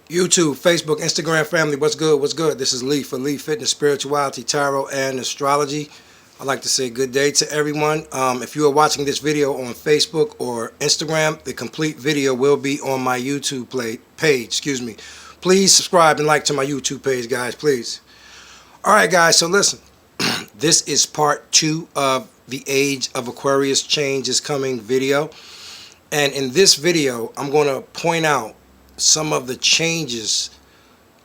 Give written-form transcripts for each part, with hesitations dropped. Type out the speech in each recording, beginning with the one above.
YouTube, Facebook, Instagram family, what's good? What's good? This is Lee for Lee Fitness, Spirituality, Tarot, and Astrology. I'd like to say good day to everyone. If you are watching this video on Facebook or Instagram, the complete video will be on my YouTube page. Please subscribe and like to my YouTube page, guys, please. All right, guys, so listen. This is part 2 of the Age of Aquarius Change is Coming video. And in this video, I'm going to point out some of the changes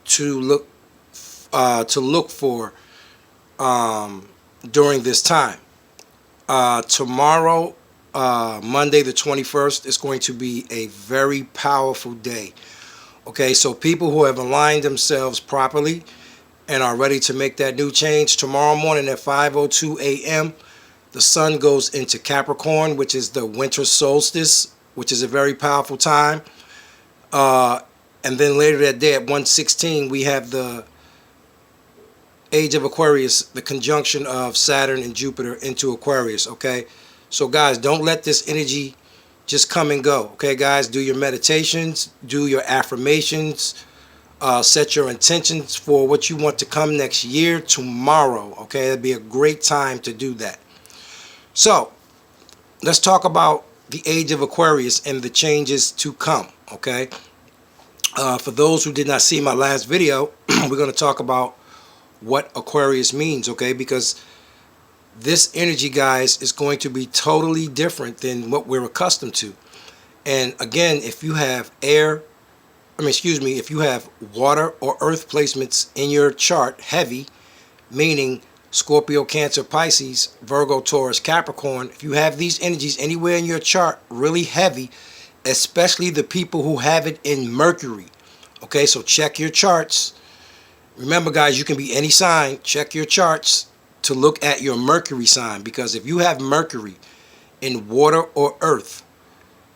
to look for during this time. Tomorrow, Monday the 21st, is going to be a very powerful day. Okay, so people who have aligned themselves properly and are ready to make that new change, tomorrow morning at 5:02 a.m., the sun goes into Capricorn, which is the winter solstice, which is a very powerful time. And then later that day at 1:16, we have the Age of Aquarius, the conjunction of Saturn and Jupiter into Aquarius, okay? So guys, don't let this energy just come and go, okay, guys? Do your meditations, do your affirmations, set your intentions for what you want to come next year tomorrow, okay? It'd be a great time to do that. So, let's talk about the Age of Aquarius and the changes to come, okay? For those who did not see my last video, we're going to talk about what Aquarius means, okay? Because this energy, guys, is going to be totally different than what we're accustomed to. And again, if you have if you have water or earth placements in your chart heavy, meaning Scorpio, Cancer, Pisces, Virgo, Taurus, Capricorn, if you have these energies anywhere in your chart really heavy, especially the people who have it in Mercury, okay? So check your charts. Remember, guys, you can be any sign. Check your charts to look at your Mercury sign, because if you have Mercury in water or earth,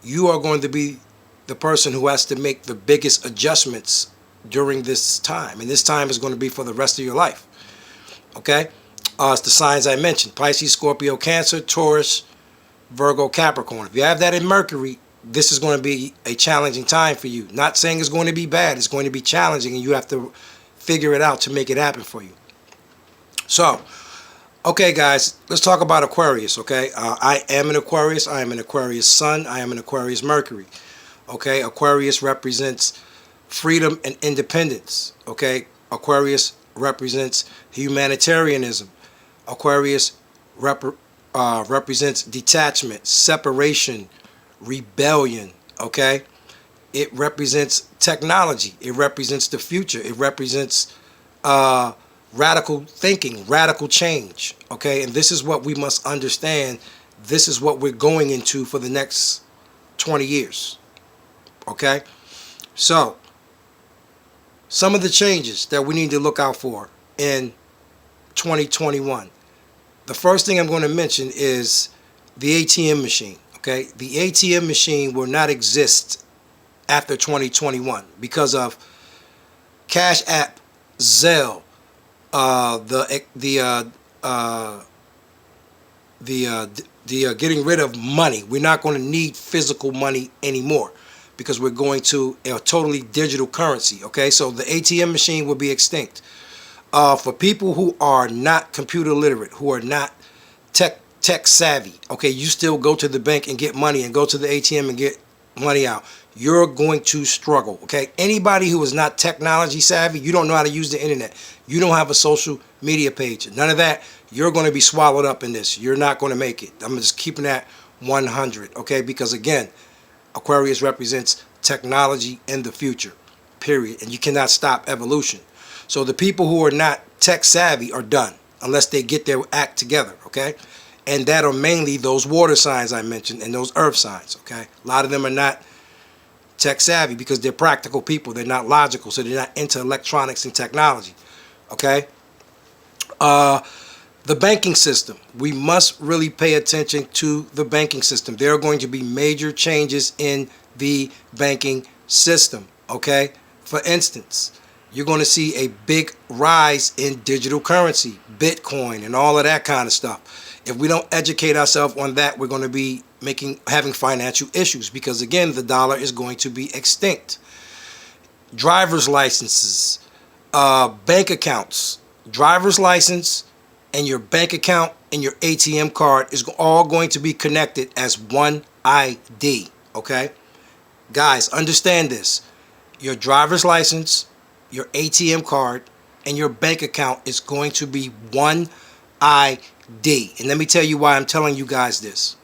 you are going to be the person who has to make the biggest adjustments during this time. And this time is going to be for the rest of your life, okay? It's the signs I mentioned: Pisces, Scorpio, Cancer, Taurus, Virgo, Capricorn. If you have that in Mercury, this is going to be a challenging time for you. Not saying it's going to be bad. It's going to be challenging, and you have to figure it out to make it happen for you. So, okay, guys, let's talk about Aquarius, okay? I am an Aquarius. I am an Aquarius Sun. I am an Aquarius Mercury, okay? Aquarius represents freedom and independence, okay? Aquarius represents humanitarianism. Aquarius represents detachment, separation, rebellion, okay? It represents technology. It represents the future. It represents radical thinking, radical change, okay? And this is what we must understand. This is what we're going into for the next 20 years, okay? So, some of the changes that we need to look out for in 2021. The first thing I'm going to mention is the ATM machine, okay? The ATM machine will not exist after 2021 because of Cash App, Zelle, getting rid of money. We're not going to need physical money anymore because we're going to a totally digital currency, okay? So the ATM machine will be extinct. For people who are not computer literate, who are not tech savvy, okay, you still go to the bank and get money and go to the ATM and get money out. You're going to struggle, okay? Anybody who is not technology savvy, you don't know how to use the internet, you don't have a social media page, none of that, you're going to be swallowed up in this. You're not going to make it. I'm just keeping that 100, okay? Because again, Aquarius represents technology in the future, period. And you cannot stop evolution. So the people who are not tech savvy are done unless they get their act together, okay? And that are mainly those water signs I mentioned and those earth signs, okay? A lot of them are not tech savvy because they're practical people. They're not logical, so they're not into electronics and technology, okay? The banking system. We must really pay attention to the banking system. There are going to be major changes in the banking system, okay? For instance, you're going to see a big rise in digital currency, Bitcoin, and all of that kind of stuff. If we don't educate ourselves on that, we're going to be having financial issues because, again, the dollar is going to be extinct. driver's licenses, bank accounts, driver's license, and your bank account and your ATM card is all going to be connected as one ID, okay? Guys, understand this. Your driver's license, your ATM card, and your bank account is going to be one ID. And let me tell you why I'm telling you guys this.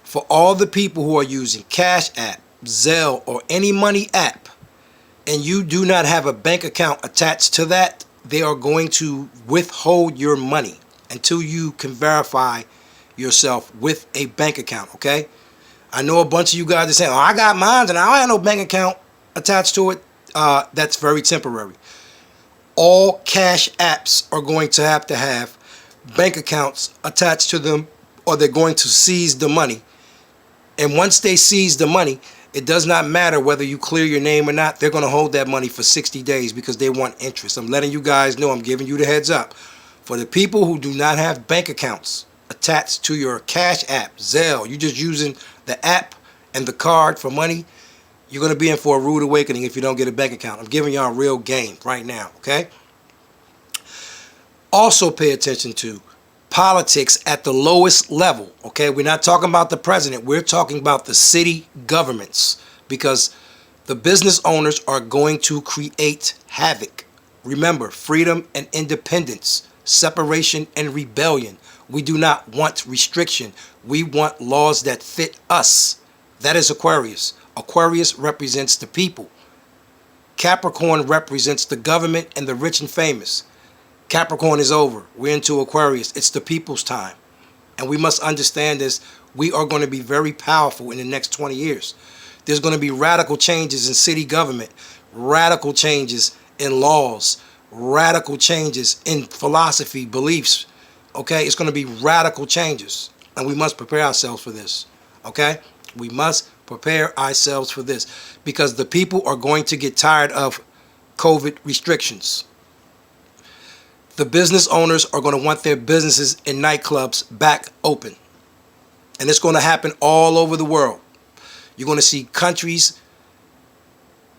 For all the people who are using Cash App, Zelle, or any money app, and you do not have a bank account attached to that, they are going to withhold your money until you can verify yourself with a bank account, okay? I know a bunch of you guys are saying, oh, I got mine and I don't have no bank account attached to it. That's very temporary. All cash apps are going to have bank accounts attached to them, or they're going to seize the money. And once they seize the money, it does not matter whether you clear your name or not. They're going to hold that money for 60 days because they want interest. I'm letting you guys know. I'm giving you the heads up. For the people who do not have bank accounts attached to your Cash App, Zelle, you're just using the app and the card for money, you're going to be in for a rude awakening if you don't get a bank account. I'm giving y'all a real game right now, okay? Also pay attention to politics at the lowest level, okay? We're not talking about the president. We're talking about the city governments, because the business owners are going to create havoc. Remember, freedom and independence, separation and rebellion. We do not want restriction. We want laws that fit us. That is Aquarius. Aquarius represents the people. Capricorn represents the government and the rich and famous. Capricorn is over. We're into Aquarius. It's the people's time. And we must understand this. We are going to be very powerful in the next 20 years. There's going to be radical changes in city government, radical changes in laws, radical changes in philosophy, beliefs. Okay, it's going to be radical changes, and we must prepare ourselves for this. Okay, we must prepare ourselves for this, because the people are going to get tired of COVID restrictions. The business owners are going to want their businesses and nightclubs back open, and it's going to happen all over the world. You're going to see countries,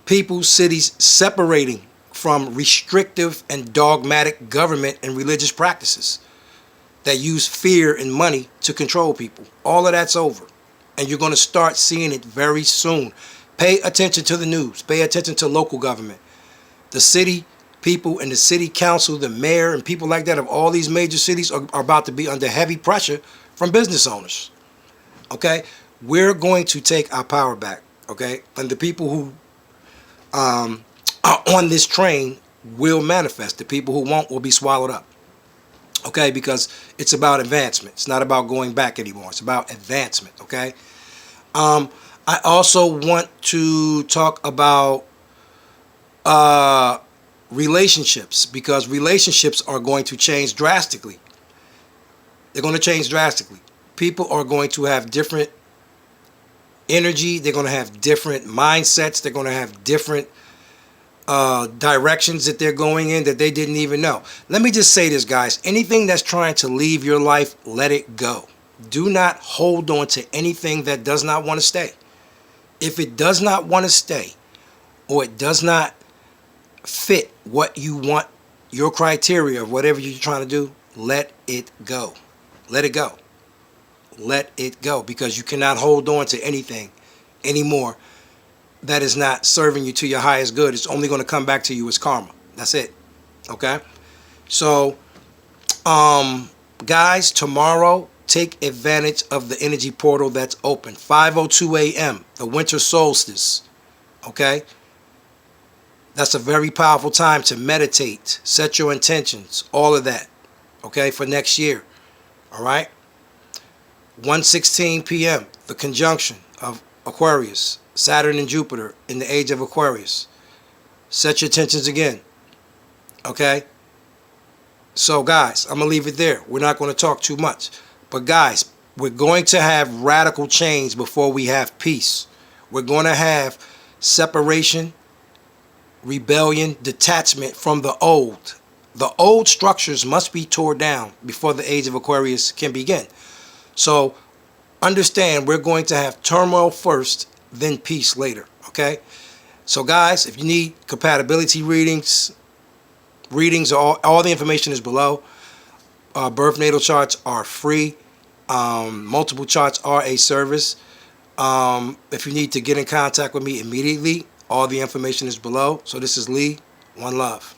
people, cities separating from restrictive and dogmatic government and religious practices that use fear and money to control people. All of that's over. And you're going to start seeing it very soon. Pay attention to the news. Pay attention to local government. The city people and the city council, the mayor and people like that of all these major cities are about to be under heavy pressure from business owners. Okay? We're going to take our power back. Okay? And the people who are on this train will manifest. The people who won't will be swallowed up. Okay, because it's about advancement. It's not about going back anymore. It's about advancement, okay? I also want to talk about relationships, because relationships are going to change drastically. They're going to change drastically. People are going to have different energy. They're going to have different mindsets. They're going to have different directions that they're going in that they didn't even know. Let me just say this, guys. Anything that's trying to leave your life, let it go. Do not hold on to anything that does not want to stay. If it does not want to stay, or it does not fit what you want, your criteria of whatever you're trying to do, let it go. Let it go. Let it go, because you cannot hold on to anything anymore that is not serving you to your highest good. It's only going to come back to you as karma. That's it. Okay? So, guys, tomorrow, take advantage of the energy portal that's open. 5:02 a.m., the winter solstice. Okay? That's a very powerful time to meditate, set your intentions, all of that. Okay? For next year. All right? 1:16 p.m., the conjunction of Aquarius, Saturn and Jupiter in the age of Aquarius. Set your intentions again. Okay? So, guys, I'm going to leave it there. We're not going to talk too much. But, guys, we're going to have radical change before we have peace. We're going to have separation, rebellion, detachment from the old. The old structures must be torn down before the age of Aquarius can begin. So, understand, we're going to have turmoil first, then peace later, okay? So guys, if you need compatibility readings, all the information is below. Birth natal charts are free. Multiple charts are a service. If you need to get in contact with me immediately, all the information is below. So this is Lee. One love.